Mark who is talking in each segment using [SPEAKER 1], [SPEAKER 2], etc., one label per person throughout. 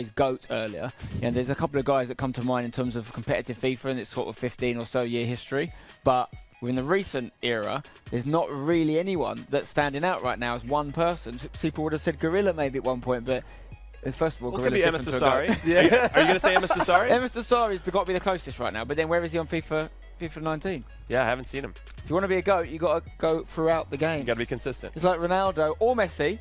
[SPEAKER 1] his GOAT earlier. And there's a couple of guys that come to mind in terms of competitive FIFA and its sort of 15 or so year history. But within the recent era, there's not really anyone that's standing out right now as one person. People would have said Gorilla maybe at one point, but first of all,
[SPEAKER 2] Gorilla could be Emastasari.
[SPEAKER 1] Yeah.
[SPEAKER 2] Are you going to say Emastasari?
[SPEAKER 1] Emastasari's got to be the closest right now. But then where is he on FIFA 19?
[SPEAKER 2] Yeah, I haven't seen him.
[SPEAKER 1] If you want to be a GOAT, you got to go throughout the game.
[SPEAKER 2] You got to be consistent.
[SPEAKER 1] It's like Ronaldo or Messi.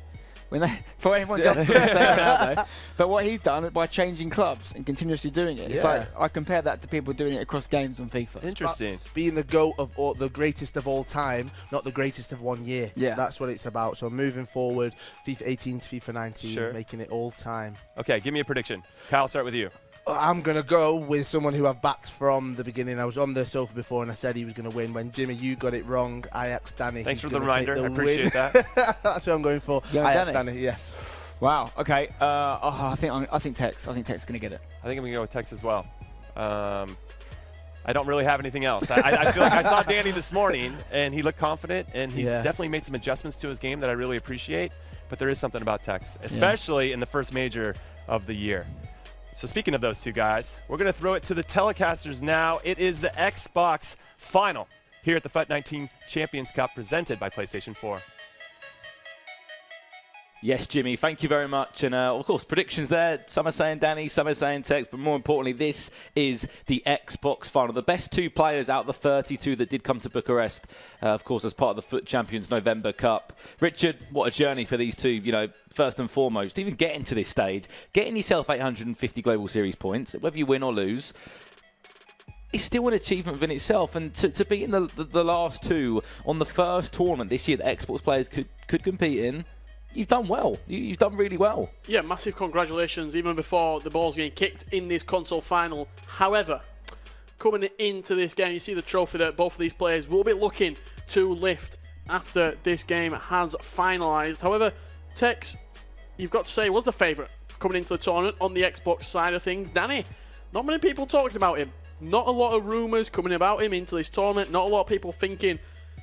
[SPEAKER 1] For anyone just say Ronaldo, but what he's done by changing clubs and continuously doing it, it's like I compare that to people doing it across games on FIFA.
[SPEAKER 2] Interesting.
[SPEAKER 3] Being the GOAT of the greatest of all time, not the greatest of one year.
[SPEAKER 1] Yeah,
[SPEAKER 3] that's what it's about. So moving forward, FIFA 18 to FIFA 19, making it all time.
[SPEAKER 2] Okay, give me a prediction. Kyle, start with you.
[SPEAKER 3] I'm going to go with someone who I've backed from the beginning. I was on the sofa before and I said he was going to win. When Jimmy, you got it wrong. Ajax Dani.
[SPEAKER 2] Thanks for the reminder. I appreciate that.
[SPEAKER 3] That's what I'm going for. Ajax Dani, yes.
[SPEAKER 1] Wow. Okay. I think TEKKZ. I think TEKKZ going to get it.
[SPEAKER 2] I think I'm going to go with TEKKZ as well. I don't really have anything else. I feel like I saw Danny this morning and he looked confident and he's definitely made some adjustments to his game that I really appreciate. But there is something about TEKKZ, especially in the first major of the year. So speaking of those two guys, we're going to throw it to the telecasters now. It is the Xbox final here at the FUT19 Champions Cup presented by PlayStation 4.
[SPEAKER 4] Yes, Jimmy, thank you very much. And of course, predictions there. Some are saying Dani, some are saying TEKKZ, but more importantly, this is the Xbox final. The best two players out of the 32 that did come to Bucharest, of course, as part of the FUT Champions November Cup. Richard, what a journey for these two, you know, first and foremost. Even getting to this stage, getting yourself 850 Global Series points, whether you win or lose, it's still an achievement within itself. And to be in the last two on the first tournament this year that Xbox players could compete in, you've done well. You've done really well.
[SPEAKER 5] Yeah, massive congratulations, even before the ball's getting kicked in this console final. However, coming into this game, you see the trophy that both of these players will be looking to lift after this game has finalised. However, TEKKZ, you've got to say, was the favourite coming into the tournament on the Xbox side of things. Dani, not many people talking about him. Not a lot of rumours coming about him into this tournament. Not a lot of people thinking.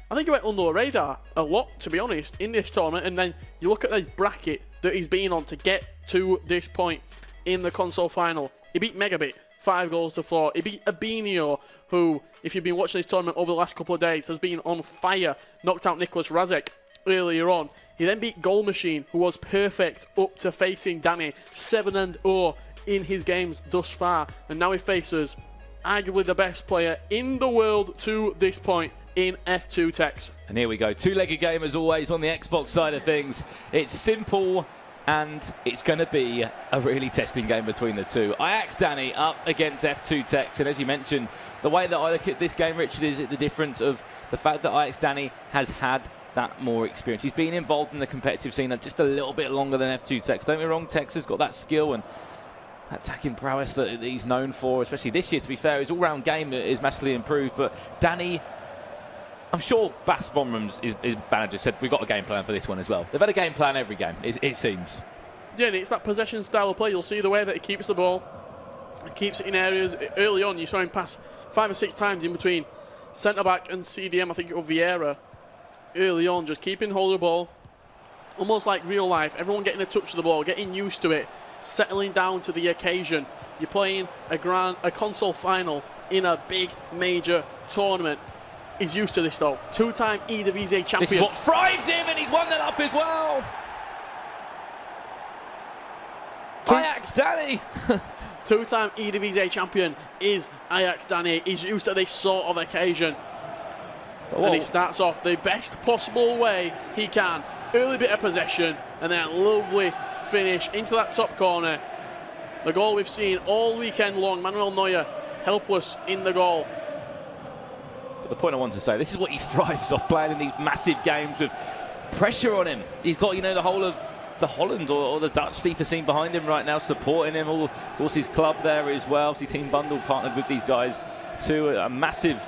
[SPEAKER 5] I think he went under the radar a lot, to be honest, in this tournament. And then you look at this bracket that he's been on to get to this point in the console final. He beat MEGABIT 5 goals to 4. He beat Abinio, who, if you've been watching this tournament over the last couple of days, has been on fire. Knocked out Nicholas Razek earlier on. He then beat Goal Machine, who was perfect up to facing Dani. 7-0 in his games thus far. And now he faces arguably the best player in the world to this point in F2TEKKZ.
[SPEAKER 4] And here we go. Two-legged game as always on the Xbox side of things. It's simple and it's going to be a really testing game between the two. Ajax Dani up against F2TEKKZ. And as you mentioned, the way that I look at this game, Richard, is the difference of the fact that Ajax Dani has had that more experience. He's been involved in the competitive scene just a little bit longer than F2TEKKZ. Don't get me wrong, TEKKZ has got that skill and attacking prowess that he's known for, especially this year, to be fair. His all-round game is massively improved, but Dani, I'm sure Bas von Rooms, his manager, said we've got a game plan for this one as well. They've had a game plan every game, it seems.
[SPEAKER 5] Yeah, and it's that possession style of play. You'll see the way that he keeps the ball, he keeps it in areas. Early on, you saw him pass 5 or 6 times in between centre-back and CDM, I think it was Vieira, early on, just keeping hold of the ball. Almost like real life, everyone getting a touch of the ball, getting used to it, settling down to the occasion. You're playing a console final in a big major tournament. He's used to this though. 2-time Eredivisie champion.
[SPEAKER 4] This is what thrives him, and he's won that up as well. Ajax Dani.
[SPEAKER 5] 2-time Eredivisie champion is Ajax Dani. He's used to this sort of occasion.
[SPEAKER 4] Whoa.
[SPEAKER 5] And he starts off the best possible way he can. Early bit of possession, and then a lovely finish into that top corner. The goal we've seen all weekend long. Manuel Neuer helpless in the goal.
[SPEAKER 4] But the point I want to say, this is what he thrives off, playing in these massive games with pressure on him. He's got, you know, the whole of the Holland or the Dutch FIFA scene behind him right now, supporting him. Of course, his club there as well. See, Team Bundle partnered with these guys to a massive,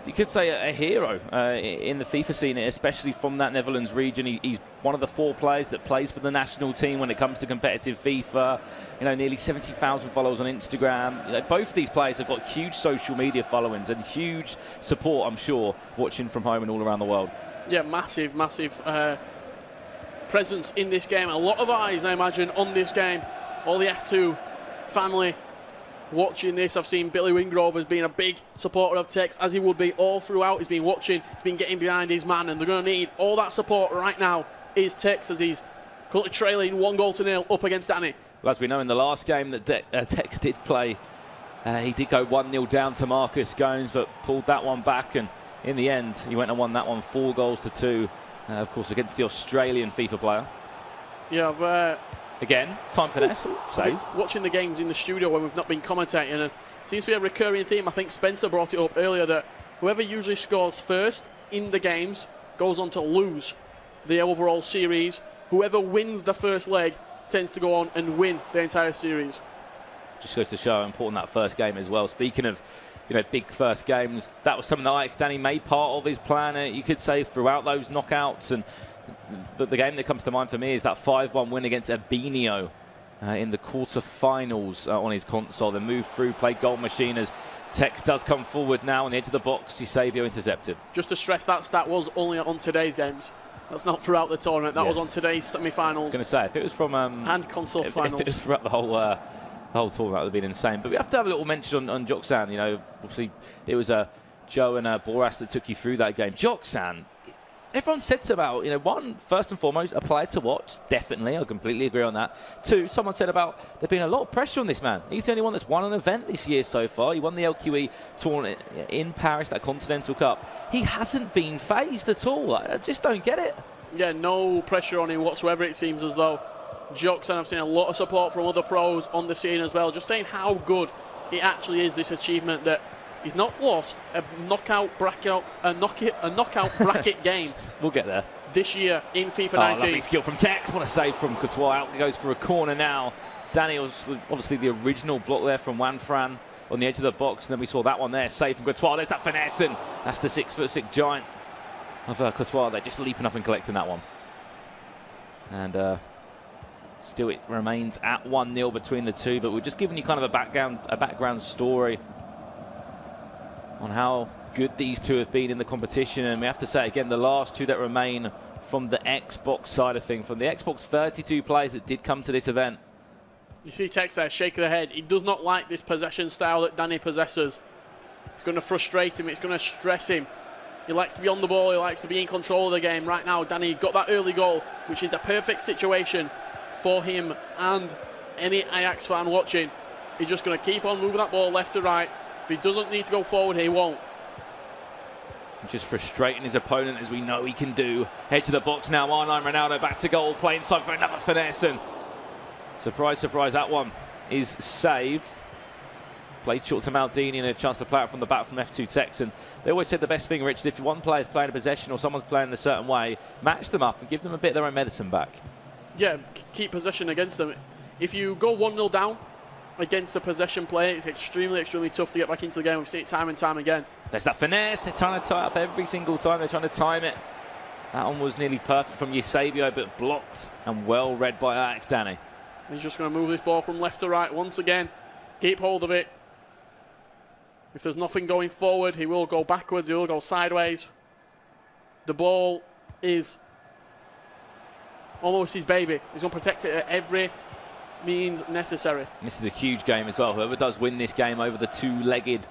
[SPEAKER 4] you could say a hero in the FIFA scene, especially from that Netherlands region. He's one of the 4 players that plays for the national team when it comes to competitive FIFA. You know, nearly 70,000 followers on Instagram. You know, both of these players have got huge social media followings and huge support, I'm sure, watching from home and all around the world.
[SPEAKER 5] Yeah, massive, massive presence in this game. A lot of eyes, I imagine, on this game. all the F2 family watching this. I've seen Billy Wingrove as being a big supporter of TEKKZ, as he would be all throughout. He's been watching, he's been getting behind his man, and they're going to need all that support right now is TEKKZ, as he's currently trailing 1-0 up against Dani.
[SPEAKER 4] Well, as we know, in the last game that TEKKZ did play, he did go 1-0 down to Marcus Gomes, but pulled that one back, and in the end, he went and won that one 4-2, of course, against the Australian FIFA player.
[SPEAKER 5] Yeah, I've...
[SPEAKER 4] Again, time finesse, saved.
[SPEAKER 5] Watching the games in the studio when we've not been commentating, and it seems to be a recurring theme. I think Spencer brought it up earlier that whoever usually scores first in the games goes on to lose the overall series. Whoever wins the first leg tends to go on and win the entire series.
[SPEAKER 4] Just goes to show how important that first game as well. Speaking of, you know, big first games, that was something that Ajax Dani made part of his plan, you could say, throughout those knockouts. And the game that comes to mind for me is that 5-1 win against Albinio in the quarter-finals on his console. They moved through, played goal machine as TEKKZ does come forward now on the edge of the box. Eusebio intercepted.
[SPEAKER 5] Just to stress, that stat was only on today's games. That's not throughout the tournament. That was on today's semi-finals.
[SPEAKER 4] I was going to say, if it was from...
[SPEAKER 5] and console finals.
[SPEAKER 4] If it was throughout the whole tournament, that would have been insane. But we have to have a little mention on JOKSAN. You know, obviously, it was Joe and Boras that took you through that game. JOKSAN, everyone said about, you know, one, first and foremost, a player to watch, definitely, I completely agree on that. Two, someone said about there being a lot of pressure on this man. He's the only one that's won an event this year so far. He won the LQE tournament in Paris, that Continental Cup. He hasn't been phased at all. I just don't get it.
[SPEAKER 5] Yeah, no pressure on him whatsoever, it seems as though. JOKSAN, I've seen a lot of support from other pros on the scene as well, just saying how good it actually is, this achievement, that he's not lost a knockout bracket game.
[SPEAKER 4] We'll get there.
[SPEAKER 5] This year in FIFA 19.
[SPEAKER 4] Lovely skill from TEKKZ. What a save from Courtois. Out goes for a corner now. Dani was obviously the original block there from Juanfran on the edge of the box. And then we saw that one there, save from Courtois. There's that finesse, and that's the 6'6" giant of Courtois there, just leaping up and collecting that one. And still it remains at 1-0 between the two, but we're just giving you kind of a background story on how good these two have been in the competition. And we have to say again, the last two that remain from the Xbox side of things, from the Xbox 32 players that did come to this event.
[SPEAKER 5] You see TEKKZ there shaking the head. He does not like this possession style that Dani possesses. It's going to frustrate him, it's going to stress him. He likes to be on the ball, he likes to be in control of the game. Right now, Dani got that early goal, which is the perfect situation for him and any Ajax fan watching. He's just going to keep on moving that ball left to right. If he doesn't need to go forward, he won't.
[SPEAKER 4] Just frustrating his opponent, as we know he can do. Head to the box now, R9 Ronaldo back to goal, playing inside for another finesse, and surprise, surprise, that one is saved. Played short to Maldini and a chance to play it from the back from F2TEKKZ. And they always said the best thing, Richard, if one player's playing a possession or someone's playing in a certain way, match them up and give them a bit of their own medicine back.
[SPEAKER 5] Yeah, keep possession against them. If you go 1-0 down against a possession player, it's extremely, extremely tough to get back into the game. We've seen it time and time again.
[SPEAKER 4] There's that finesse. They're trying to tie up every single time. They're trying to time it. That one was nearly perfect from Eusebio, but blocked and well read by Ajax Dani.
[SPEAKER 5] He's just going to move this ball from left to right once again. Keep hold of it. If there's nothing going forward, he will go backwards, he will go sideways. The ball is almost his baby. He's going to protect it at every means necessary. This
[SPEAKER 4] is a huge game as well. Whoever does win this game over the two-legged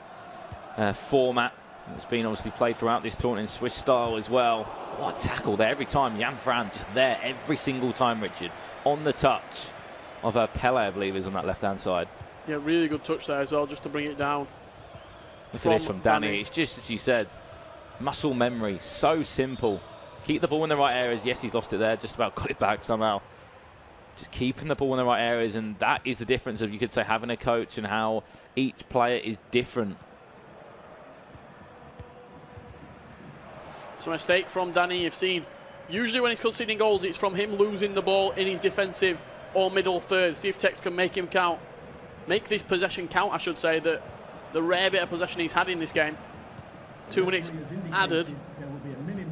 [SPEAKER 4] format that's been obviously played throughout this tournament in Swiss style as well. What a tackle there every time. Jan Fran just there every single time, Richard. On the touch of Pele, I believe, is on that left-hand side.
[SPEAKER 5] Yeah, really good touch there as well, just to bring it down.
[SPEAKER 4] Look at this from Dani. It's just as you said, muscle memory, so simple. Keep the ball in the right areas. Yes, he's lost it there, just about got it back somehow. Just keeping the ball in the right areas, and that is the difference of, you could say, having a coach and how each player is different.
[SPEAKER 5] It's a mistake from Dani. You've seen, usually when he's conceding goals, it's from him losing the ball in his defensive or middle third. See if TEKKZ can make him count. Make this possession count, I should say, that the rare bit of possession he's had in this game. 2 minutes added.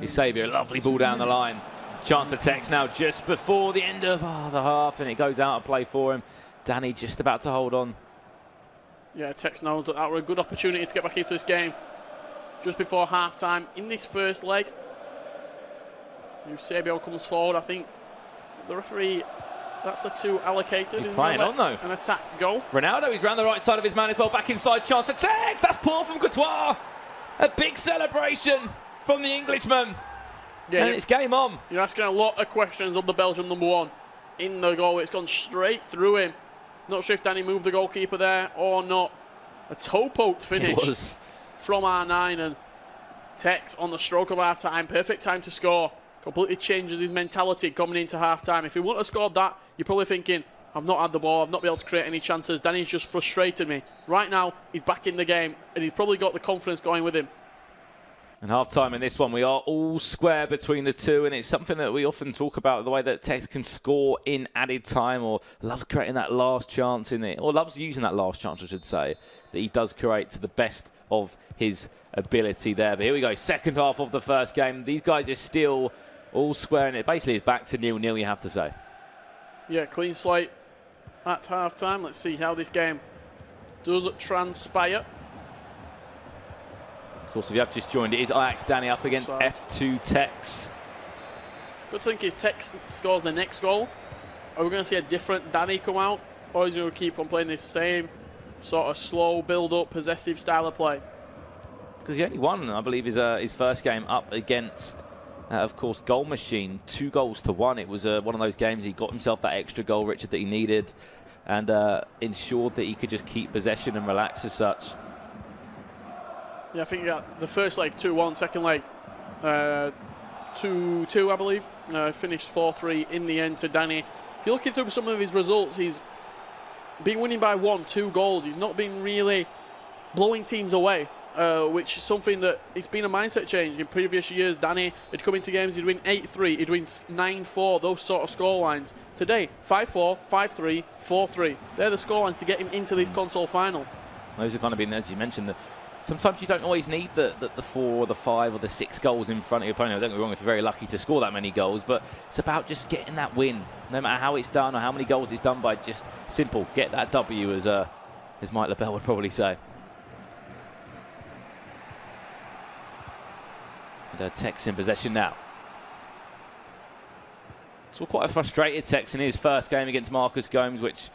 [SPEAKER 4] Eusebio, lovely ball down the line. Chance for TEKKZ now just before the end of the half, and it goes out of play for him. Dani just about to hold on.
[SPEAKER 5] Yeah, TEKKZ knows that was a good opportunity to get back into this game. Just before half-time in this first leg. Eusebio comes forward. I think the referee That's the 2 allocated.
[SPEAKER 4] He's playing on though.
[SPEAKER 5] An attack goal.
[SPEAKER 4] Ronaldo, he's round the right side of his man as well. Back inside, chance for TEKKZ. That's poor from Courtois. A big celebration from the Englishman.
[SPEAKER 5] Yeah,
[SPEAKER 4] and it's game on.
[SPEAKER 5] You're asking a lot of questions of the Belgian number 1 in the goal. It's gone straight through him. Not sure if Dani moved the goalkeeper there or not. A toe-poked finish from R9, and TEKKZ on the stroke of half-time. Perfect time to score. Completely changes his mentality coming into half-time. If he wouldn't have scored that, you're probably thinking, I've not had the ball, I've not been able to create any chances. Dani's just frustrated me. Right now, he's back in the game, and he's probably got the confidence going with him.
[SPEAKER 4] And half-time in this one, we are all square between the two, and it's something that we often talk about, the way that TEKKZ can score in added time, or loves creating that last chance in it, or loves using that last chance, I should say, that he does create to the best of his ability there. But here we go, second half of the first game. These guys are still all square, and it basically is back to 0-0, you have to say.
[SPEAKER 5] Yeah, clean slate at half-time. Let's see how this game does transpire.
[SPEAKER 4] Of course, if you have just joined, it is Ajax Dani up against F2TEKKZ.
[SPEAKER 5] Good think if TEKKZ scores the next goal, are we going to see a different Dani come out, or is he going to keep on playing this same sort of slow, build-up, possessive style of play?
[SPEAKER 4] Because he only won, I believe, his first game up against, of course, Goal Machine, 2-1. It was one of those games he got himself that extra goal, Richard, that he needed, and ensured that he could just keep possession and relax as such.
[SPEAKER 5] Yeah, I think you got the first leg 2-1, second leg 2-2, I believe. Finished 4-3 in the end to Dani. If you're looking through some of his results, he's been winning by 1-2 goals. He's not been really blowing teams away, which is something that it's been a mindset change. In previous years, Dani had come into games, he'd win 8-3, he'd win 9-4, those sort of score lines. Today, 5-4, 5-3, 4-3. They're the score lines to get him into the console final.
[SPEAKER 4] Those have kind of been, as you mentioned, sometimes you don't always need the 4 or the 5 or the 6 goals in front of your opponent. Don't get me wrong, if you're very lucky to score that many goals, but it's about just getting that win. No matter how it's done or how many goals it's done by, just simple. Get that W, as Mike LaBelle would probably say. And TEKKZ in possession now. So quite a frustrated TEKKZ in his first game against Marcus Gomes, which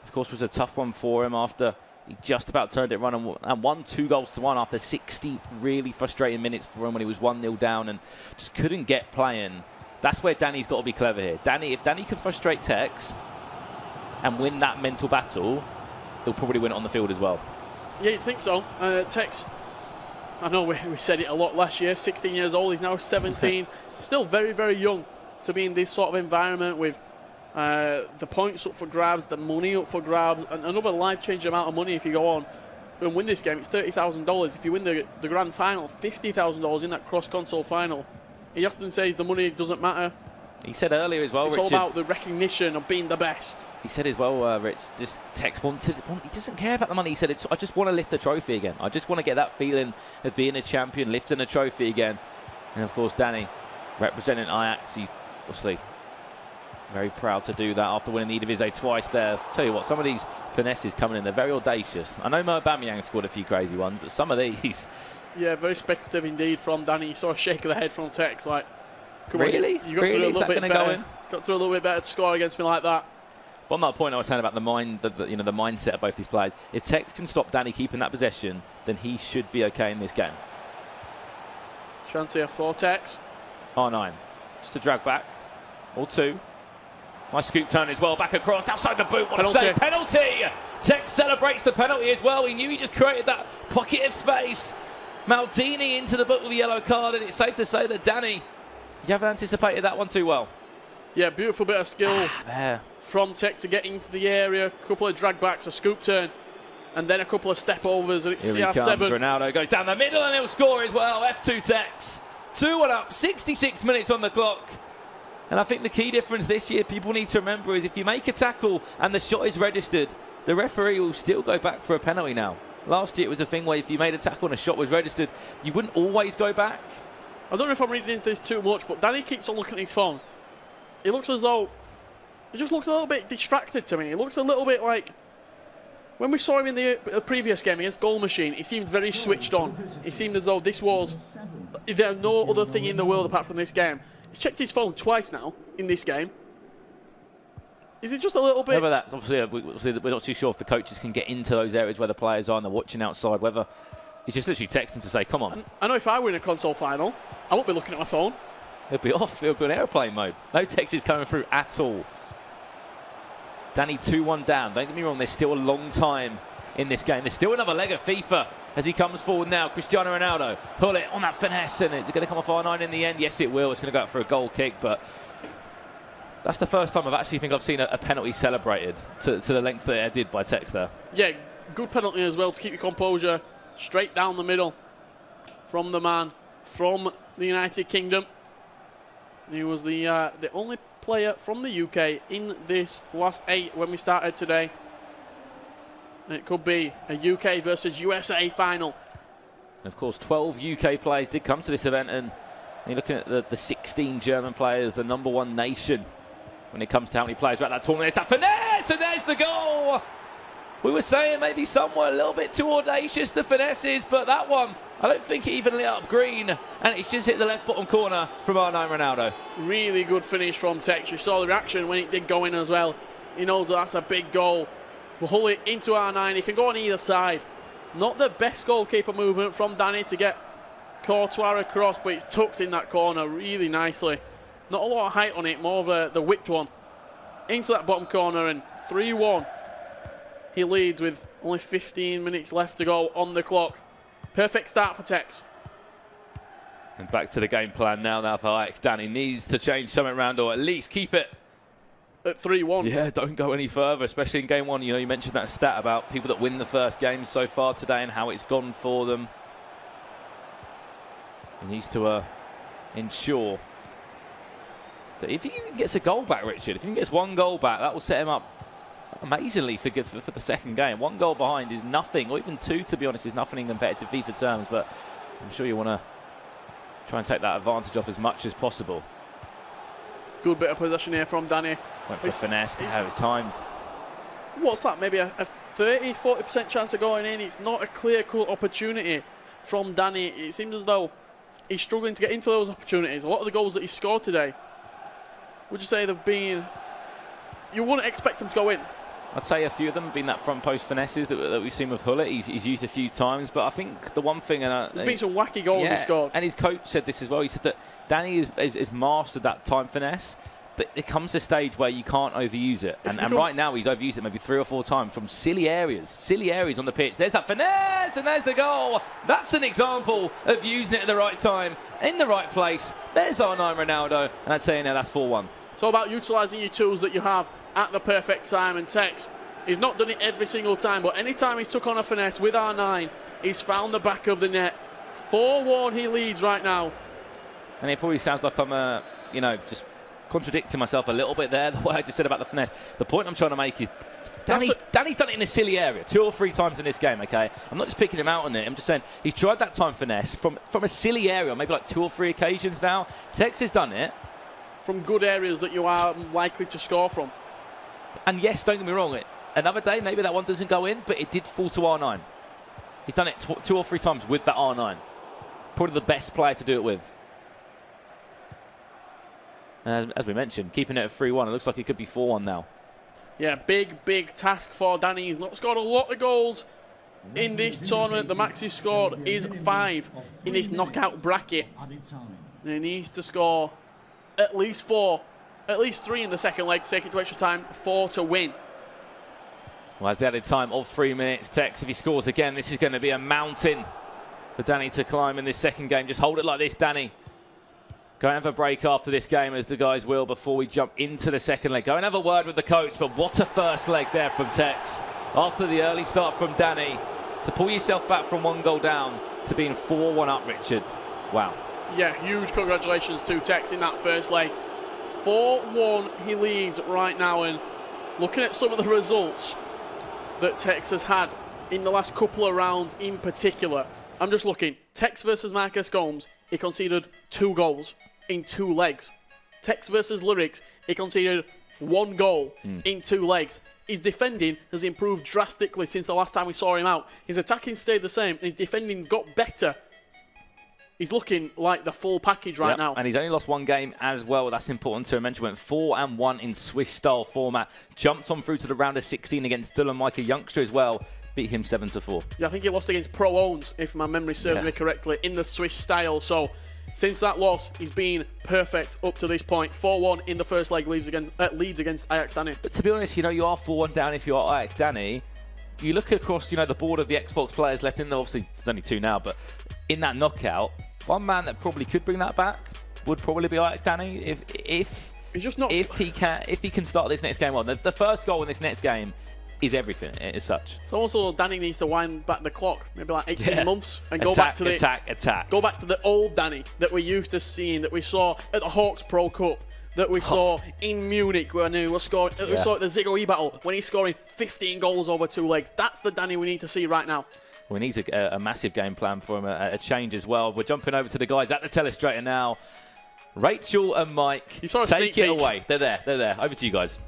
[SPEAKER 4] of course was a tough one for him after he just about turned it around and won 2-1 after 60 really frustrating minutes for him when he was 1-0 down and just couldn't get playing. That's where Dani's got to be clever here. If Dani can frustrate TEKKZ and win that mental battle, he'll probably win it on the field as well.
[SPEAKER 5] Yeah, you'd think so. TEKKZ, I know we said it a lot last year, 16 years old, he's now 17. Still very, very young to be in this sort of environment with the points up for grabs, the money up for grabs, and another life-changing amount of money if you go on and win this game. It's $30,000. If you win the grand final, $50,000 in that cross-console final. He often says the money doesn't matter.
[SPEAKER 4] He said earlier as well,
[SPEAKER 5] Richard,
[SPEAKER 4] Richard,
[SPEAKER 5] it's all about the recognition of being the best.
[SPEAKER 4] He said as well, Rich, just TEKKZ he doesn't care about the money. He said, I just want to lift the trophy again. I just want to get that feeling of being a champion, lifting a trophy again. And of course, Dani, representing Ajax, he obviously very proud to do that after winning the Eredivisie twice there. Tell you what, some of these finesses coming in, they're very audacious. I know Mo Aubameyang scored a few crazy ones, but some of these...
[SPEAKER 5] Yeah, very speculative indeed from Dani. You saw a shake of the head from TEKKZ, like, come
[SPEAKER 4] really?
[SPEAKER 5] on, you got
[SPEAKER 4] really?
[SPEAKER 5] to do a little bit better.
[SPEAKER 4] Go in?
[SPEAKER 5] Got to do a little bit better to score against me like that.
[SPEAKER 4] But on that point I was saying about the mind, the mindset of both these players, if TEKKZ can stop Dani keeping that possession, then he should be okay in this game.
[SPEAKER 5] Chance here for TEKKZ.
[SPEAKER 4] R9, just to drag back, or 2. Nice scoop turn as well, back across, outside the boot, what a save, penalty! TEKKZ celebrates the penalty as well, he knew he just created that pocket of space. Maldini into the book with a yellow card, and it's safe to say that Dani, you haven't anticipated that one too well.
[SPEAKER 5] Yeah, beautiful bit of skill
[SPEAKER 4] there
[SPEAKER 5] from TEKKZ to get into the area, a couple of drag backs, a scoop turn, and then a couple of step overs, and it's
[SPEAKER 4] Here
[SPEAKER 5] CR7.
[SPEAKER 4] He comes. Ronaldo goes down the middle and he'll score as well. F2TEKKZ, 2-1 up, 66 minutes on the clock. And I think the key difference this year people need to remember is if you make a tackle and the shot is registered, the referee will still go back for a penalty now. Last year it was a thing where if you made a tackle and a shot was registered, you wouldn't always go back.
[SPEAKER 5] I don't know if I'm reading into this too much, but Dani keeps on looking at his phone. It looks as though he just looks a little bit distracted to me. It looks a little bit like when we saw him in the previous game against Goal Machine, he seemed very switched on. It seemed as though this was, there no other thing in the world apart from this game. He's checked his phone twice now in this game. Is it just a little bit?
[SPEAKER 4] Whether that's obviously we're not too sure if the coaches can get into those areas where the players are and they're watching outside, whether he's just literally texting them to say, come on.
[SPEAKER 5] I know if I win a console final, I won't be looking at my phone.
[SPEAKER 4] It'll be off. It'll be on airplane mode. No texts coming through at all. Dani 2-1 down. Don't get me wrong, there's still a long time in this game. There's still another leg of FIFA as he comes forward now. Cristiano Ronaldo, pull it on that finesse, and it's going to come off R9 in the end. Yes, it will. It's going to go out for a goal kick, but that's the first time I've seen a penalty celebrated to the length that it did by TEKKZ there.
[SPEAKER 5] Yeah, good penalty as well to keep your composure. Straight down the middle from the man from the United Kingdom. He was the only player from the UK in this last 8 when we started today. And it could be a UK versus USA final.
[SPEAKER 4] And of course, 12 UK players did come to this event, and you're looking at the 16 German players, the #1 nation when it comes to how many players are at that tournament. It's that finesse, and there's the goal. We were saying maybe some were a little bit too audacious, the finesses, but that one, I don't think it even lit up green, and it's just hit the left bottom corner from R9 Ronaldo.
[SPEAKER 5] Really good finish from TEKKZ. You saw the reaction when it did go in as well. He knows that's a big goal. We'll hull it into R9. He can go on either side. Not the best goalkeeper movement from Dani to get Courtois across, but it's tucked in that corner really nicely. Not a lot of height on it, more of the whipped one. Into that bottom corner, and 3-1. He leads with only 15 minutes left to go on the clock. Perfect start for TEKKZ.
[SPEAKER 4] And back to the game plan now for Ajax Dani. Needs to change something around, or at least keep it
[SPEAKER 5] at 3-1.
[SPEAKER 4] Yeah, don't go any further, especially in game 1. You know, you mentioned that stat about people that win the first game so far today and how it's gone for them. He needs to ensure that if he gets a goal back, Richard, if he gets 1 goal back, that will set him up amazingly for the second game. 1 goal behind is nothing, or even 2, to be honest, is nothing in competitive FIFA terms, but I'm sure you want to try and take that advantage off as much as possible.
[SPEAKER 5] Good bit of possession here from Dani.
[SPEAKER 4] Went for finesse, how it's timed.
[SPEAKER 5] What's that, maybe a 30-40% chance of going in? It's not a clear-cut opportunity from Dani. It seems as though he's struggling to get into those opportunities. A lot of the goals that he scored today, would you say they've been, you wouldn't expect them to go in?
[SPEAKER 4] I'd say a few of them have been that front post finesses that we've seen with Hullet. He's used a few times, but I think the one thing...
[SPEAKER 5] There's been some wacky goals he scored.
[SPEAKER 4] And his coach said this as well. He said that Dani has mastered that time finesse, but it comes to a stage where you can't overuse it. And right now he's overused it maybe 3 or 4 times from silly areas on the pitch. There's that finesse, and there's the goal. That's an example of using it at the right time, in the right place. There's R9 Ronaldo, and I'd say now that's 4-1.
[SPEAKER 5] It's all about utilising your tools that you have at the perfect time, and TEKKZ, he's not done it every single time, but any time he's took on a finesse with R9, he's found the back of the net. 4-1 he leads right now.
[SPEAKER 4] And it probably sounds like I'm, you know, just contradicting myself a little bit there, the way I just said about the finesse. The point I'm trying to make is Dani's done it in a silly area 2 or 3 times in this game, okay? I'm not just picking him out on it. I'm just saying he's tried that time finesse from a silly area, maybe like 2 or 3 occasions now. TEKKZ has done it.
[SPEAKER 5] From good areas that you are likely to score from.
[SPEAKER 4] And yes, don't get me wrong, another day maybe that one doesn't go in, but it did fall to R9. He's done it 2 or 3 times with that R9. Probably the best player to do it with. And as we mentioned, keeping it at 3-1, it looks like it could be 4-1 now.
[SPEAKER 5] Yeah, big task for Dani. He's not scored a lot of goals in this tournament. The max he's scored is 5 in this knockout bracket. And he needs to score at least 4, at least 3 in the second leg to take it to extra time, 4 to win.
[SPEAKER 4] Well, as the added time of 3 minutes, TEKKZ, if he scores again, this is going to be a mountain for Dani to climb in this second game. Just hold it like this, Dani. Go and have a break after this game, as the guys will, before we jump into the second leg. Go and have a word with the coach, but what a first leg there from TEKKZ. After the early start from Dani, to pull yourself back from 1 goal down to being 4-1 up, Richard. Wow.
[SPEAKER 5] Yeah, huge congratulations to TEKKZ in that first leg. 4-1 he leads right now, and looking at some of the results that TEKKZ has had in the last couple of rounds in particular, I'm just looking. TEKKZ versus Marcus Gomes, he conceded 2 goals in 2 legs. TEKKZ versus Lyrics, he conceded 1 goal in 2 legs. His defending has improved drastically since the last time we saw him out. His attacking stayed the same, and his defending's got better he's looking like the full package right now.
[SPEAKER 4] And he's only lost one game as well. That's important to mention. Went 4-1 in Swiss-style format. Jumped on through to the round of 16 against Dylan Mike, a youngster as well. Beat him 7-4.
[SPEAKER 5] Yeah, I think he lost against PROOWNEZ, if my memory serves me correctly, in the Swiss style. So since that loss, he's been perfect up to this point. 4-1 in the first leg, leads against Ajax Dani.
[SPEAKER 4] But to be honest, you know, you are 4-1 down if you are Ajax Dani. You look across, you know, the board of the Xbox players left in there. Obviously, there's only 2 now, but in that knockout, one man that probably could bring that back would probably be Ajax Dani if
[SPEAKER 5] he's just not.
[SPEAKER 4] If he can start this next game on. The first goal in this next game is everything as such.
[SPEAKER 5] So also Dani needs to wind back the clock, maybe like 18 months, and go back to the
[SPEAKER 4] attack.
[SPEAKER 5] Go back to the old Dani that we're used to seeing, that we saw at the Hawks Pro Cup, that we saw in Munich when he was scoring, that we saw at the Ziggo E battle when he's scoring 15 goals over 2 legs. That's the Dani we need to see right now.
[SPEAKER 4] We need a massive game plan for him, a change as well. We're jumping over to the guys at the telestrator now. Rachel and Mike, take it away. They're there. Over to you guys.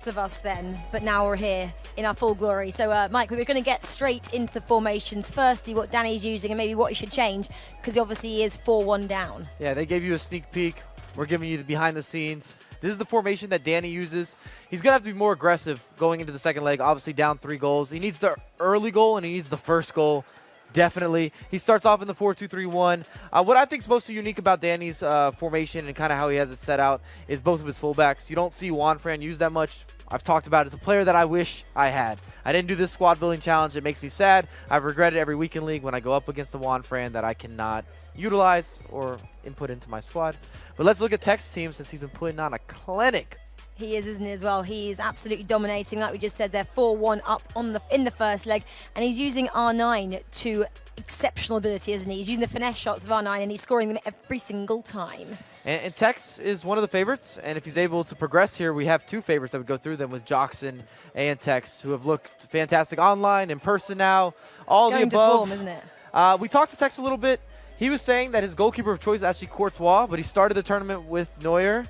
[SPEAKER 6] Of us then, but now we're here in our full glory. So Mike, we were going to get straight into the formations. Firstly, what Dani's using and maybe what he should change, because obviously he is 4-1 down.
[SPEAKER 7] Yeah, they gave you a sneak peek. We're giving you the behind the scenes. This is the formation that Dani uses. He's going to have to be more aggressive going into the second leg, obviously down 3 goals. He needs the early goal and he needs the first goal. Definitely. He starts off in the 4-2-3-1. What I think is most unique about Dani's formation and kind of how he has it set out is both of his fullbacks. You don't see Juan Fran use that much. I've talked about it. It's a player that I wish I had. I didn't do this squad building challenge. It makes me sad. I've regretted every week in league when I go up against the Juan Fran that I cannot utilize or input into my squad. But let's look at TEKKZ's team since he's been putting on a clinic.
[SPEAKER 6] He is, isn't he, as well? He's absolutely dominating, like we just said. They're 4-1 up in the first leg, and he's using R9 to exceptional ability, isn't he? He's using the finesse shots of R9, and he's scoring them every single time.
[SPEAKER 7] And TEKKZ is one of the favorites, and if he's able to progress here, we have 2 favorites that would go through them with JOKSAN and TEKKZ, who have looked fantastic online, in person now, all the above.
[SPEAKER 6] It's going to form, isn't it?
[SPEAKER 7] We talked to TEKKZ a little bit. He was saying that his goalkeeper of choice is actually Courtois, but he started the tournament with Neuer.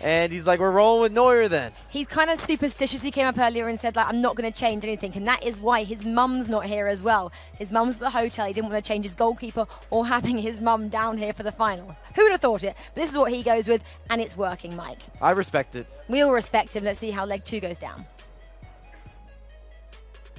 [SPEAKER 7] And he's like, we're rolling with Neuer then.
[SPEAKER 6] He's kind of superstitious. He came up earlier and said, like, I'm not going to change anything. And that is why his mum's not here as well. His mum's at the hotel. He didn't want to change his goalkeeper or having his mum down here for the final. Who would have thought it? But this is what he goes with, and it's working, Mike.
[SPEAKER 7] I respect it.
[SPEAKER 6] We all respect him. Let's see how leg 2 goes down.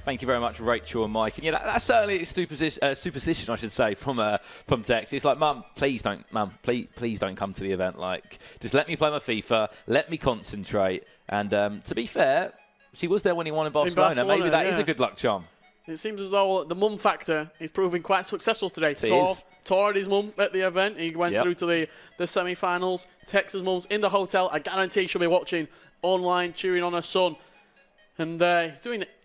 [SPEAKER 4] Thank you very much, Rachel and Mike. And yeah, that's certainly superstition, I should say, from TEKKZ. It's like, Mum, please don't come to the event. Like, just let me play my FIFA, let me concentrate. And to be fair, she was there when he won in Barcelona. Maybe that is a good luck charm.
[SPEAKER 5] It seems as though the mum factor is proving quite successful today. Tor had his mum at the event. He went through to the semi-finals. TEKKZ's mum's in the hotel. I guarantee she'll be watching online, cheering on her son. And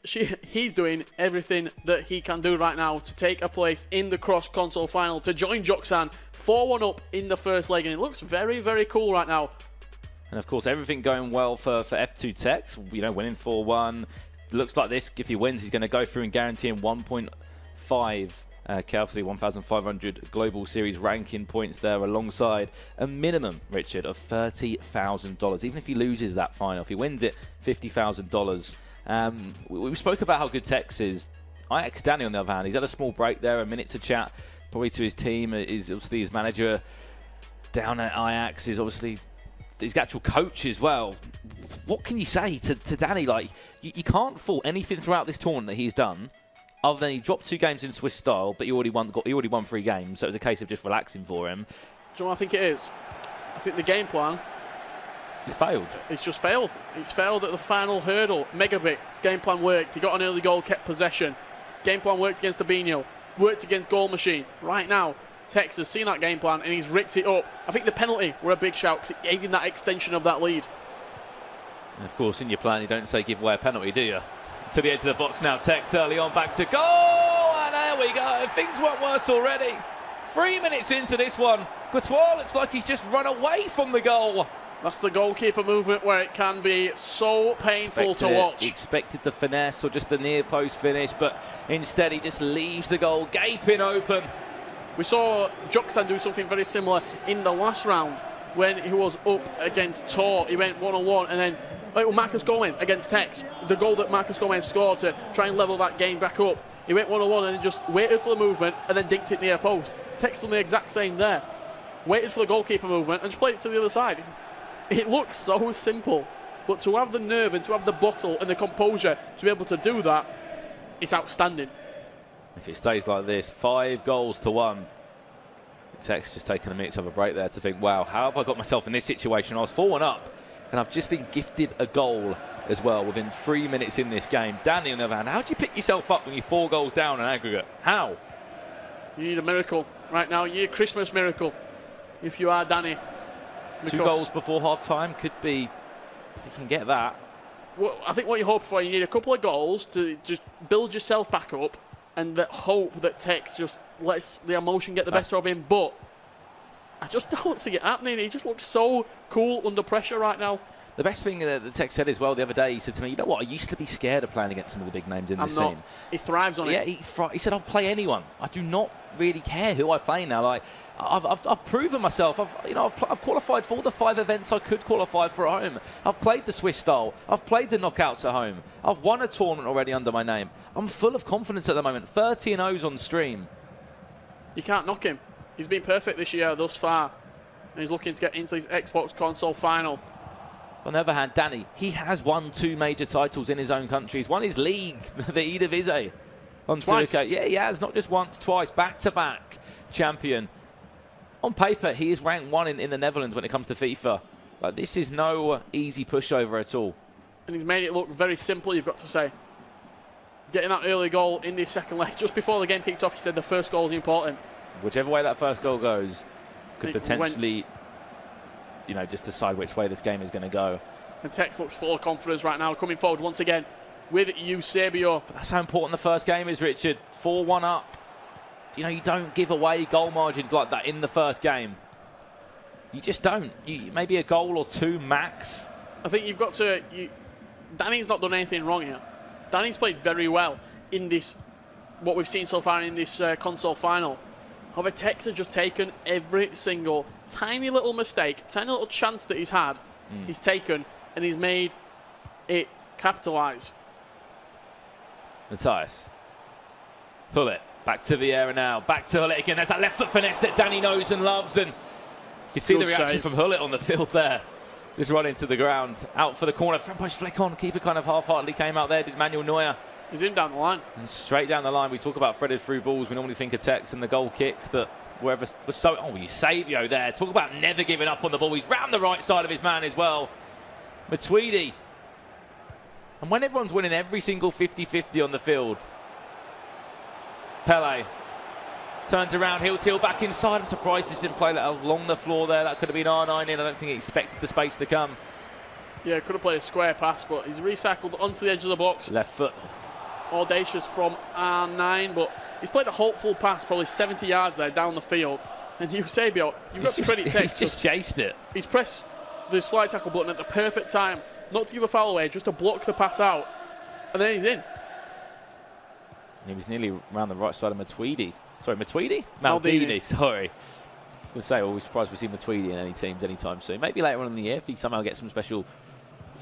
[SPEAKER 5] he's doing everything that he can do right now to take a place in the cross-console final, to join JOKSAN 4-1 up in the first leg. And it looks very, very cool right now.
[SPEAKER 4] And, of course, everything going well for F2TEKKZ. You know, winning 4-1. Looks like this, if he wins, he's going to go through and guarantee him 1.5 obviously 1,500 Global Series ranking points there, alongside a minimum, Richard, of $30,000. Even if he loses that final, if he wins it, $50,000. We spoke about how good TEKKZ is. Ajax Dani, on the other hand, he's had a small break there, a minute to chat, probably to his team. Is obviously his manager down at Ajax, is obviously his actual coach as well. What can you say to Dani? Like, you can't fault anything throughout this tournament that he's done, other than he dropped 2 games in Swiss style, but he already won 3 games, so it was a case of just relaxing for him.
[SPEAKER 5] Do you know what I think it is? I think the game plan...
[SPEAKER 4] It's failed.
[SPEAKER 5] It's just failed. It's failed at the final hurdle. MEGABIT, game plan worked. He got an early goal, kept possession. Game plan worked against Fabinho, worked against Goal Machine. Right now, TEKKZ has seen that game plan and he's ripped it up. I think the penalty were a big shout because it gave him that extension of that lead.
[SPEAKER 4] And of course, in your plan, you don't say give away a penalty, do you? To the edge of the box now, TEKKZ early on, back to goal, and there we go. Things went worse already. 3 minutes into this one, Courtois looks like he's just run away from the goal.
[SPEAKER 5] That's the goalkeeper movement where it can be so painful to watch.
[SPEAKER 4] He expected the finesse or just the near post finish, but instead he just leaves the goal gaping open.
[SPEAKER 5] We saw JOKSAN do something very similar in the last round when he was up against Tor. He went 1-on-1, and then Marcus Gomez against TEKKZ. The goal that Marcus Gomez scored to try and level that game back up. He went one-on-one and then just waited for the movement and then dinked it near post. TEKKZ done the exact same there. Waited for the goalkeeper movement and just played it to the other side. It looks so simple, but to have the nerve and to have the bottle and the composure to be able to do that, it's outstanding.
[SPEAKER 4] If it stays like this, 5-1. TEKKZ just taking a minute to have a break there to think, wow, how have I got myself in this situation? I was 4-1 up, and I've just been gifted a goal as well within 3 minutes in this game. Dani, on the other hand, how do you pick yourself up when you're 4 goals down in aggregate? How?
[SPEAKER 5] You need a miracle right now. You need a Christmas miracle if you are Dani.
[SPEAKER 4] 2 goals before half-time could be, if you can get that.
[SPEAKER 5] Well, I think what you hope for, you need a couple of goals to just build yourself back up and that hope that TEKKZ just lets the emotion get the better of him. But I just don't see it happening. He just looks so cool under pressure right now.
[SPEAKER 4] The best thing that TEKKZ said as well the other day, he said to me, you know what, I used to be scared of playing against some of the big names in this scene.
[SPEAKER 5] He thrives on it.
[SPEAKER 4] Yeah, he said, I'll play anyone. I do not really care who I play now. Like, I've proven myself. I've qualified for all the 5 events I could qualify for at home. I've played the Swiss style. I've played the knockouts at home. I've won a tournament already under my name. I'm full of confidence at the moment. 30-0s on stream.
[SPEAKER 5] You can't knock him. He's been perfect this year thus far. And he's looking to get into his Xbox console final.
[SPEAKER 4] On the other hand, Dani, he has won 2 major titles in his own country. He's won his league, the Eredivisie. On
[SPEAKER 5] twice.
[SPEAKER 4] Yeah, he has, not just once, twice, back-to-back champion. On paper, he is ranked 1 in the Netherlands when it comes to FIFA. Like, this is no easy pushover at all.
[SPEAKER 5] And he's made it look very simple, you've got to say. Getting that early goal in the second leg. Just before the game kicked off, he said the first goal is important.
[SPEAKER 4] Whichever way that first goal goes could potentially, you know, just decide which way this game is going to go.
[SPEAKER 5] And TEKKZ looks full of confidence right now, coming forward once again with Eusebio.
[SPEAKER 4] But that's how important the first game is, Richard. 4-1 up. You know, you don't give away goal margins like that in the first game. You just don't. Maybe a goal or 2 max.
[SPEAKER 5] I think you've got to... Dani's not done anything wrong here. Dani's played very well in this, what we've seen so far in this console final. However, TEKKZ has just taken every single tiny little mistake, tiny little chance that he's had, he's taken, and he's made it capitalise.
[SPEAKER 4] Matthias. Hullet. Back to Vieira now. Back to Hullet again. There's that left foot finesse that Dani knows and loves. And you see the reaction from Hullet on the field there. Just running to the ground. Out for the corner. Front post flick on. Keeper kind of half-heartedly came out there. Did Manuel Neuer.
[SPEAKER 5] He's in down the line.
[SPEAKER 4] And straight down the line. We talk about threaded through balls. We normally think of TEKKZ and the goal kicks that wherever was so... Oh, Eusebio there. Talk about never giving up on the ball. He's round the right side of his man as well. Matuidi. And when everyone's winning every single 50-50 on the field, Pele turns around, heel till back inside. I'm surprised he didn't play that along the floor there. That could have been R9 in. I don't think he expected the space to come.
[SPEAKER 5] Yeah, could have played a square pass, but he's recycled onto the edge of the box.
[SPEAKER 4] Left foot.
[SPEAKER 5] Audacious from R9, but he's played a hopeful pass, probably 70 yards there down the field. And Eusebio, you've got to credit TEKKZ.
[SPEAKER 4] He's just chased it.
[SPEAKER 5] He's pressed the slide tackle button at the perfect time, not to give a foul away, just to block the pass out. And then he's in.
[SPEAKER 4] He was nearly around the right side of Matuidi. Sorry, Matuidi? Maldini, sorry. I was say, always surprised we see Matuidi in any teams anytime soon. Maybe later on in the year if he somehow gets some special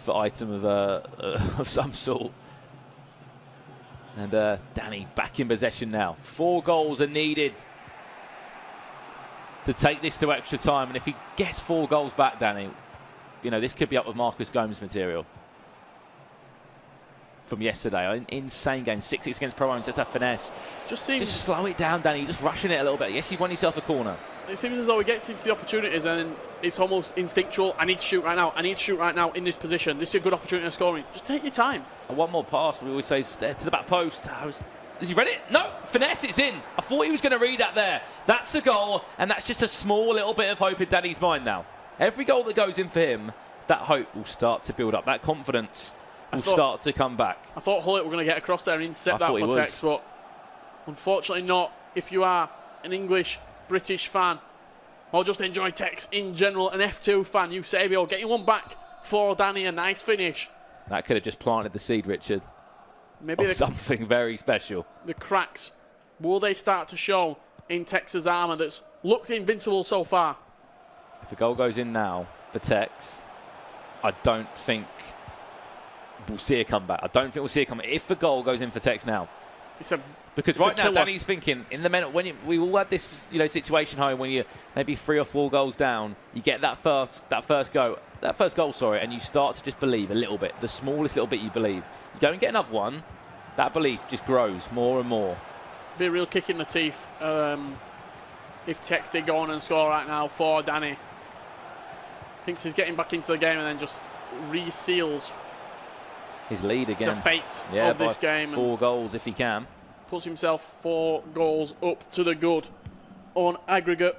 [SPEAKER 4] item of some sort. And Dani back in possession now. 4 goals are needed to take this to extra time. And if he gets 4 goals back, Dani, you know, this could be up with Marcus Gomes material from yesterday. An insane game. 6-6 against PROOWNEZ. That's a finesse.
[SPEAKER 5] Just
[SPEAKER 4] slow it down, Dani. You're just rushing it a little bit. Yes, you've won yourself a corner.
[SPEAKER 5] It seems as though he gets into the opportunities and it's almost instinctual. I need to shoot right now. I need to shoot right now in this position. This is a good opportunity of scoring. Just take your time.
[SPEAKER 4] And one more pass. We always say to the back post. Has he read it? No. Finesse, it's in. I thought he was going to read that there. That's a goal, and that's just a small little bit of hope in Dani's mind now. Every goal that goes in for him, that hope will start to build up. That confidence will start to come back.
[SPEAKER 5] I thought Hullet were going to get across there and intercept that for TEKKZ, but unfortunately not. If you are an English, British fan, or just enjoy TEKKZ in general, an F2 fan, Eusebio getting one back for Dani, a nice finish.
[SPEAKER 4] That could have just planted the seed, Richard.
[SPEAKER 5] Maybe
[SPEAKER 4] something very special.
[SPEAKER 5] The cracks, will they start to show in TEKKZ's armour that's looked invincible so far?
[SPEAKER 4] If a goal goes in now for TEKKZ, I don't think we'll see a comeback. I don't think we'll see a comeback. If a goal goes in for TEKKZ now, Because right now, Danny's thinking in the minute when we all had this, situation home when you maybe 3 or 4 goals down, you get that first goal, and you start to just believe a little bit, the smallest little bit you believe. You go and get another one, that belief just grows more and more.
[SPEAKER 5] Be a real kick in the teeth if TEKKZ did go on and score right now for Dani. Thinks he's getting back into the game and then just reseals
[SPEAKER 4] his lead again.
[SPEAKER 5] The fate of this game.
[SPEAKER 4] 4 goals if he can.
[SPEAKER 5] Puts himself 4 goals up to the good on aggregate.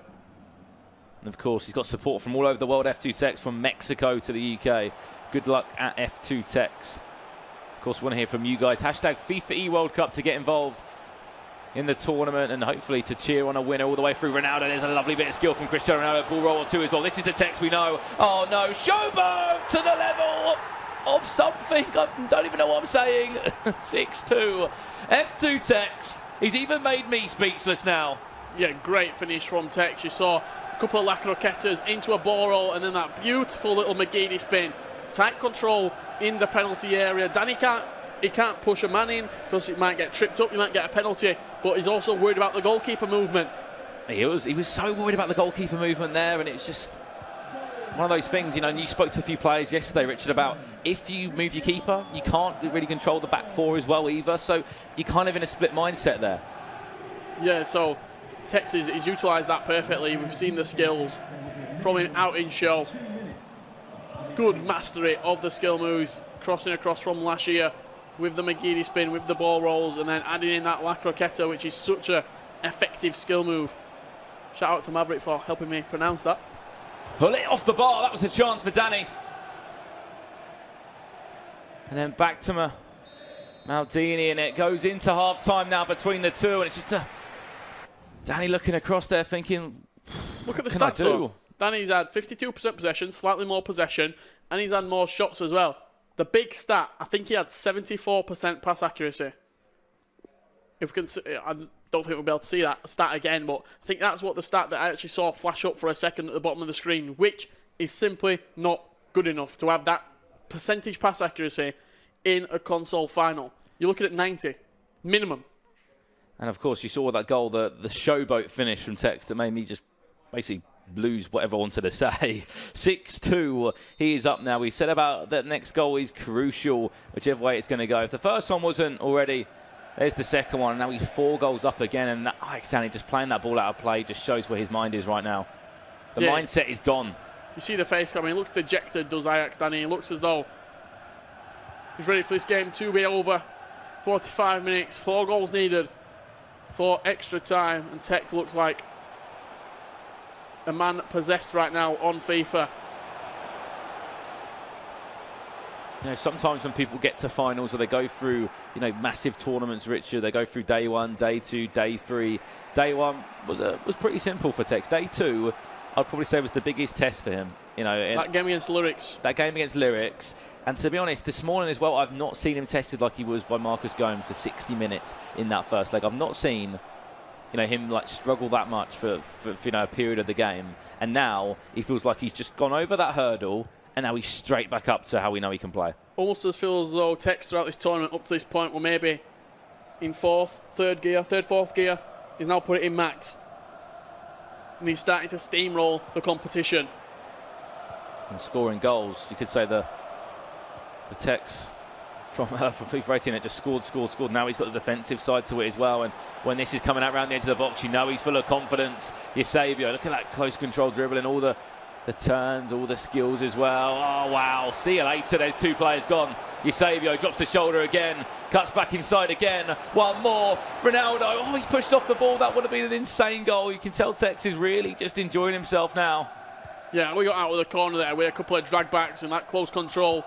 [SPEAKER 4] And of course, he's got support from all over the world. F2TEKKZ from Mexico to the UK. Good luck at F2TEKKZ. Of course, we want to hear from you guys. Hashtag FIFA E World Cup to get involved in the tournament and hopefully to cheer on a winner all the way through. Ronaldo, there's a lovely bit of skill from Cristiano Ronaldo. Ball roll or 2 as well. This is the TEKKZ we know. Oh no, showboat to the level of something. I don't even know what I'm saying. 6-2. F2TEKKZ. He's even made me speechless now.
[SPEAKER 5] Yeah, great finish from TEKKZ. You saw a couple of La Croquetas into a ball roll and then that beautiful little McGeady spin. Tight control in the penalty area. Dani can't push a man in because it might get tripped up, you might get a penalty, but he's also worried about the goalkeeper movement.
[SPEAKER 4] He was so worried about the goalkeeper movement there, and it's just one of those things, and you spoke to a few players yesterday, Richard, about if you move your keeper, you can't really control the back 4 as well either, so you're kind of in a split mindset there.
[SPEAKER 5] Yeah, so TEKKZ has utilised that perfectly. We've seen the skills from him out in show. Good mastery of the skill moves, crossing across from Lashia with the McGeady spin, with the ball rolls, and then adding in that La Croqueta, which is such an effective skill move. Shout out to Maverick for helping me pronounce that.
[SPEAKER 4] Pull it off the bar. That was a chance for Dani. And then back to Maldini, and it goes into half-time now between the two, and it's just Dani looking across there thinking,
[SPEAKER 5] look at the stats though. Dani's had 52% possession, slightly more possession, and he's had more shots as well. The big stat, I think he had 74% pass accuracy. If we can, I don't think we'll be able to see that stat again, but I think that's what the stat that I actually saw flash up for a second at the bottom of the screen, which is simply not good enough to have that percentage pass accuracy in a console final. You're looking at 90, minimum.
[SPEAKER 4] And of course, you saw that goal, the showboat finish from TEKKZ that made me just basically lose whatever I wanted to say. 6-2, he is up now. We said about that next goal is crucial, whichever way it's going to go. If the first one wasn't already, there's the second one. And now he's 4 goals up again, and Ajax Dani just playing that ball out of play just shows where his mind is right now. The mindset is gone.
[SPEAKER 5] You see the face coming. He looks dejected, does Ajax Dani. He looks as though he's ready for this game to be over. 45 minutes, 4 goals needed for extra time, and TEKKZ looks like a man possessed right now on FIFA.
[SPEAKER 4] Sometimes when people get to finals or they go through, massive tournaments, Richard, they go through day 1, day 2, day 3. Day 1 was pretty simple for TEKKZ. Day 2, I'd probably say was the biggest test for him.
[SPEAKER 5] That game against Lyrics.
[SPEAKER 4] That game against Lyrics. And to be honest, this morning as well, I've not seen him tested like he was by Marcus Gomes for 60 minutes in that first leg. I've not seen him struggle that much for a period of the game. And now he feels like he's just gone over that hurdle, and now he's straight back up to how we know he can play.
[SPEAKER 5] Almost as feels as though TEKKZ throughout this tournament up to this point were maybe in 4th, 4th gear. He's now put it in max. And he's starting to steamroll the competition.
[SPEAKER 4] And scoring goals, you could say the TEKKZ from FIFA 18 that just scored. Now he's got the defensive side to it as well. And when this is coming out around the edge of the box, he's full of confidence. Eusebio, look at that close control dribbling, all the turns, all the skills as well. Oh, wow. See you later. There's 2 players gone. Eusebio drops the shoulder again, cuts back inside again. One more. Ronaldo. Oh, he's pushed off the ball. That would have been an insane goal. You can tell TEKKZ is really just enjoying himself now.
[SPEAKER 5] Yeah, we got out of the corner there with a couple of drag backs and that close control.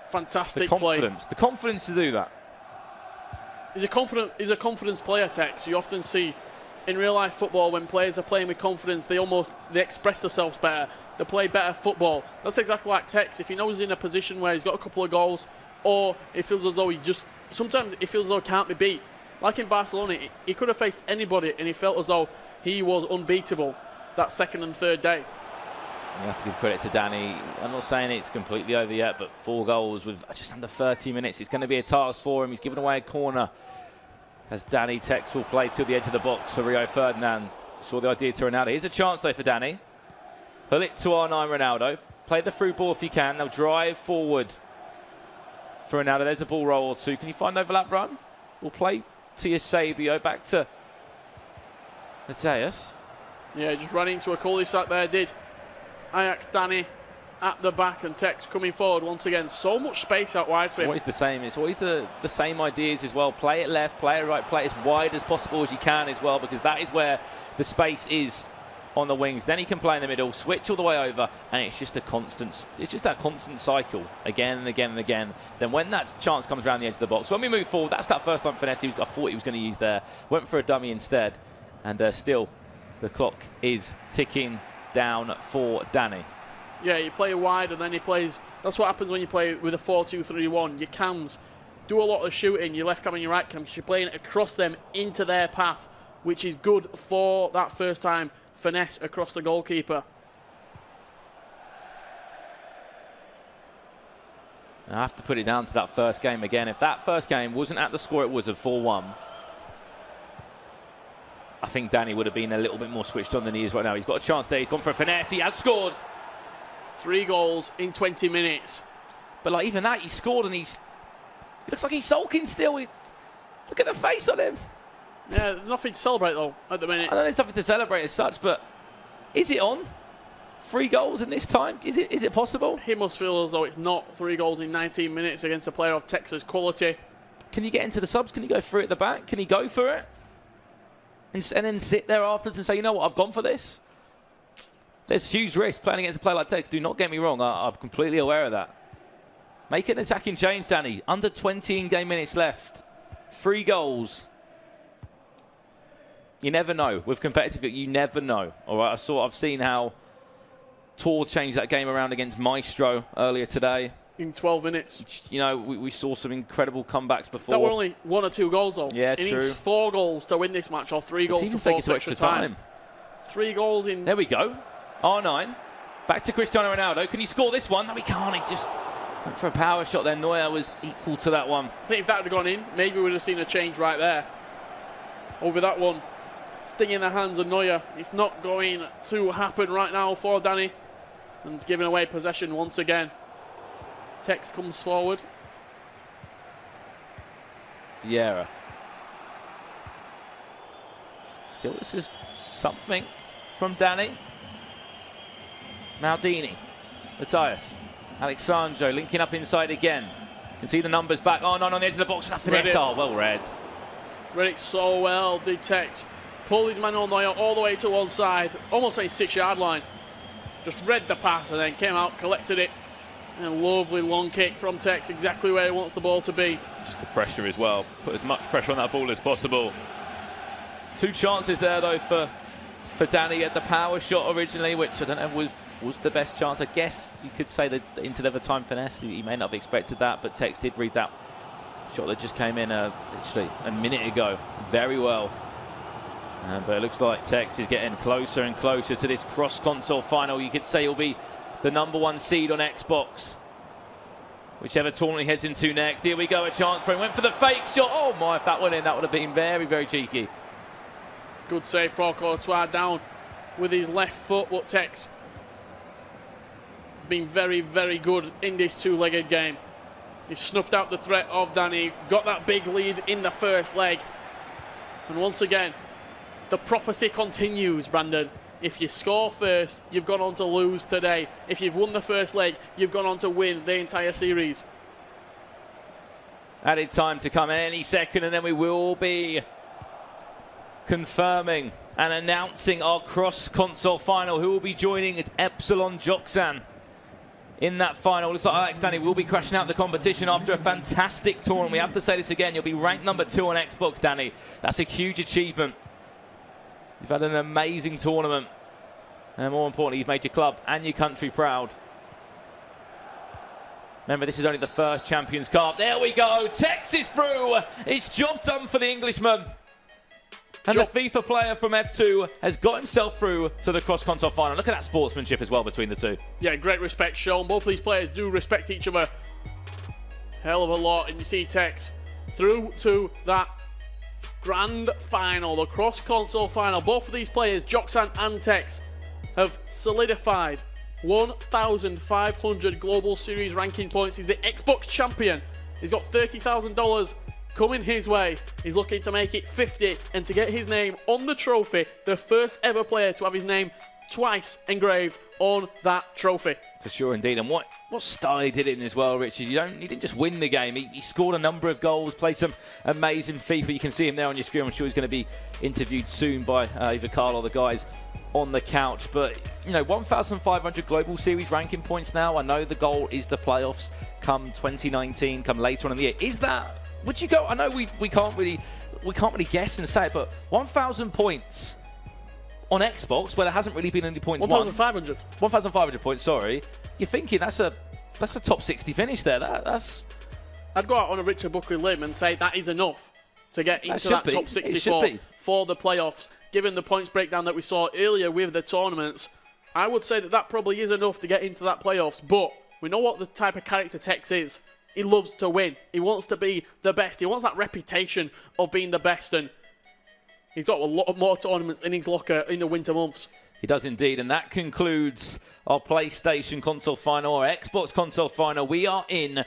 [SPEAKER 5] Fantastic play.
[SPEAKER 4] The confidence to do that.
[SPEAKER 5] He's a confidence player, TEKKZ. You often see in real life football when players are playing with confidence, they express themselves better. They play better football. That's exactly like TEKKZ. If he knows he's in a position where he's got a couple of goals, or it feels as though sometimes it feels as though he can't be beat. Like in Barcelona, he could have faced anybody and he felt as though he was unbeatable that 2nd and 3rd day.
[SPEAKER 4] You have to give credit to Dani. I'm not saying it's completely over yet, but 4 goals with just under 30 minutes. It's going to be a task for him. He's given away a corner as Dani. TEKKZ will play to the edge of the box for Rio Ferdinand. Saw the idea to Ronaldo. Here's a chance though for Dani. Pull it to R9 Ronaldo. Play the through ball if you can. They'll drive forward for Ronaldo. There's a ball roll or two. Can you find overlap run? We'll play to Eusebio. Back to Mateus.
[SPEAKER 5] Yeah, just ran into a cul-de-sac there, did. Ajax Dani at the back and TEKKZ coming forward once again. So much space out wide for him.
[SPEAKER 4] Always the same. It's always the same ideas as well. Play it left, play it right, play it as wide as possible as you can as well, because that is where the space is on the wings. Then he can play in the middle, switch all the way over, and it's just a constant. It's just that constant cycle again and again and again. Then when that chance comes around the edge of the box, when we move forward, that's that first time finesse I thought he was going to use there. Went for a dummy instead, and still the clock is ticking down for Dani.
[SPEAKER 5] Yeah, you play wide and then he plays. That's what happens when you play with a 4-2-3-1. Your cams do a lot of shooting, your left cam and your right cam. You're playing it across them into their path, which is good for that first time finesse across the goalkeeper.
[SPEAKER 4] I have to put it down to that first game again. If that first game wasn't at the score it was of 4-1, I think Dani would have been a little bit more switched on than he is right now. He's got a chance there. He's gone for a finesse. He has scored.
[SPEAKER 5] 3 goals in 20 minutes.
[SPEAKER 4] But like even that, he scored and he looks like he's sulking still. Look at the face on him.
[SPEAKER 5] Yeah, there's nothing to celebrate though at the minute.
[SPEAKER 4] I know there's nothing to celebrate as such, but is it on? 3 goals in this time? Is it possible?
[SPEAKER 5] He must feel as though it's not 3 goals in 19 minutes against a player of TEKKZ's quality.
[SPEAKER 4] Can you get into the subs? Can you go through at the back? Can he go for it? And then sit there afterwards and say, you know what, I've gone for this? There's huge risk playing against a player like TEKKZ. Do not get me wrong. I'm completely aware of that. Make an attacking change, Dani. Under 20 in-game minutes left. 3 goals. You never know. With competitive, you never know. All right, I've seen how Tor changed that game around against Maestro earlier today.
[SPEAKER 5] In 12 minutes.
[SPEAKER 4] You know, we saw some incredible comebacks before.
[SPEAKER 5] That were only 1 or 2 goals though.
[SPEAKER 4] Yeah,
[SPEAKER 5] it
[SPEAKER 4] true.
[SPEAKER 5] needs 4 goals to win this match, or 3 goals to force extra time. 3 goals in.
[SPEAKER 4] There we go. R9. Back to Cristiano Ronaldo. Can he score this one? No, he can't. He just went for a power shot there. Neuer was equal to that one.
[SPEAKER 5] I think if that had gone in, maybe we would have seen a change right there. Over that one. Stinging the hands of Neuer. It's not going to happen right now for Dani. And giving away possession once again. TEKKZ comes forward.
[SPEAKER 4] Vieira. Still, this is something from Dani. Maldini. Matthias. Alexandro linking up inside again. You can see the numbers back. Oh, no, on the edge of the box. Finesse. Oh, well read.
[SPEAKER 5] Read it so well, did TEKKZ. Pulled his man on Neuer all the way to one side. Almost a 6-yard line. Just read the pass and then came out, collected it. And a lovely long kick from TEKKZ, exactly where he wants the ball to be.
[SPEAKER 4] Just the pressure as well. Put as much pressure on that ball as possible. 2 chances there, though, for Dani at the power shot originally, which I don't know was the best chance. I guess you could say that into the time finesse. He may not have expected that, but TEKKZ did read that shot that just came in literally a minute ago very well. But it looks like TEKKZ is getting closer and closer to this cross-console final. You could say he'll be the #1 seed on Xbox. Whichever tournament he heads into next. Here we go, a chance for him. Went for the fake shot. Oh my, if that went in, that would have been very, very cheeky.
[SPEAKER 5] Good save for Courtois down with his left foot, but TEKKZ has been very, very good in this 2-legged game. He snuffed out the threat of Dani, got that big lead in the first leg. And once again, the prophecy continues, Brandon. If you score first, you've gone on to lose today. If you've won the first leg, you've gone on to win the entire series.
[SPEAKER 4] Added time to come any second, and then we will be confirming and announcing our cross-console final. Who will be joining at Epsilon JOKSAN in that final? Looks like Ajax Dani will be crashing out the competition after a fantastic tournament. We have to say this again. You'll be ranked #2 on Xbox, Dani. That's a huge achievement. You've had an amazing tournament. And more importantly, you've made your club and your country proud. Remember, this is only the first Champions Cup. There we go. TEKKZ is through. It's job done for the Englishman. And the FIFA player from F2 has got himself through to the cross-console final. Look at that sportsmanship as well between the two.
[SPEAKER 5] Yeah, great respect shown. Both of these players do respect each other hell of a lot. And you see TEKKZ through to that grand final, the cross-console final. Both of these players, JOKSAN and TEKKZ, have solidified 1,500 Global Series ranking points. He's the Xbox champion. He's got $30,000 coming his way. He's looking to make it 50 and to get his name on the trophy, the first ever player to have his name twice engraved on that trophy.
[SPEAKER 4] For sure, indeed. And what style he did it in as well, Richard. He didn't just win the game. He scored a number of goals, played some amazing FIFA. You can see him there on your screen. I'm sure he's going to be interviewed soon by either Carl or the guys on the couch. But, you know, 1,500 Global Series ranking points now. I know the goal is the playoffs come 2019, come later on in the year. Is that, would you go, I know we can't really guess and say it, but 1,000 points on Xbox, where there hasn't really been any points.
[SPEAKER 5] 1,500.
[SPEAKER 4] 1,500 points, sorry. You're thinking that's a top 60 finish there. That's.
[SPEAKER 5] I'd go out on a Richard Buckley limb and say that is enough to get into that top 64 for the playoffs. Given the points breakdown that we saw earlier with the tournaments, I would say that probably is enough to get into that playoffs. But we know what the type of character TEKKZ is. He loves to win. He wants to be the best. He wants that reputation of being the best, and he's got a lot more tournaments in his locker in the winter months.
[SPEAKER 4] He does indeed, and that concludes our PlayStation console final, our Xbox console final. We are in